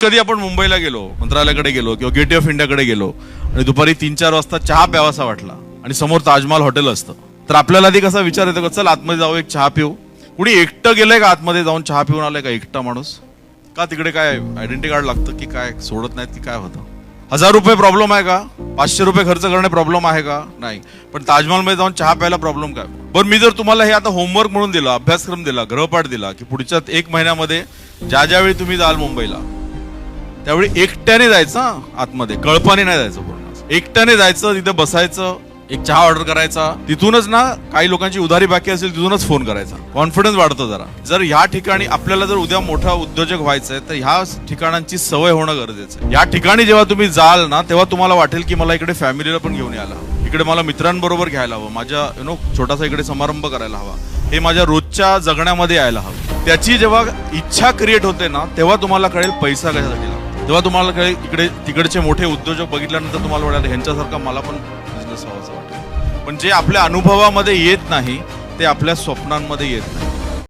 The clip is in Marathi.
कधी आपण मुंबईला गेलो, मंत्रालयाकडे गेलो किंवा गेट ऑफ इंडियाकडे गेलो आणि दुपारी 3-4 वाजता चहा प्यावासा वाटला आणि समोर ताजमहाल हॉटेल असतं, तर आपल्याला आधी कसा विचार येतो, चल आतमध्ये जाऊ, एक चहा पिऊ. कुणी एकटं गेलंय का आतमध्ये जाऊन चहा पिऊन आलंय का एकटा माणूस? का तिकडे काय आयडेंटिटी कार्ड लागतं की काय, सोडत नाहीत की काय होतं? 1000 रुपये प्रॉब्लेम आहे का? 500 रुपये खर्च करणे प्रॉब्लेम आहे का? नाही. पण ताजमहालमध्ये जाऊन चहा प्यायला प्रॉब्लेम काय? बरं, मी जर तुम्हाला हे आता होमवर्क म्हणून दिला, अभ्यासक्रम दिला, गृहपाठ दिला की पुढच्या 1 महिन्यामध्ये ज्यावेळी तुम्ही जाल मुंबईला त्यावेळी एकट्याने जायचं, आतमध्ये कळपाने नाही जायचं, पूर्ण एकट्याने जायचं, तिथे बसायचं, एक चहा ऑर्डर करायचा, तिथूनच ना काही लोकांची उधारी बाकी असेल तिथूनच फोन करायचा, कॉन्फिडन्स वाढतो जरा. जर ह्या ठिकाणी आपल्याला जर उद्या मोठा उद्योजक व्हायचंय तर ह्या ठिकाणांची सवय होणं गरजेचं आहे. या ठिकाणी जेव्हा तुम्ही जाल ना तेव्हा तुम्हाला वाटेल की मला इकडे फॅमिलीला पण घेऊन यायला हवं, इकडे मला मित्रांबरोबर घ्यायला हवं, माझ्या छोटासा इकडे समारंभ करायला हवा, हे माझ्या रोजच्या जगण्यामध्ये यायला हवं. त्याची जेव्हा इच्छा क्रिएट होते ना तेव्हा तुम्हाला कळेल पैसा कशासाठी लागतो, तेव्हा तुम्हाला कळेल इकडे तिकडचे मोठे उद्योजक बघितल्यानंतर तुम्हाला वाटेल ह्यांच्यासारखा मला पण बिझनेस व्हावासा वाटेल. पण जे आपल्या अनुभवामध्ये येत नाही ते आपल्या स्वप्नांमध्ये येत नाही.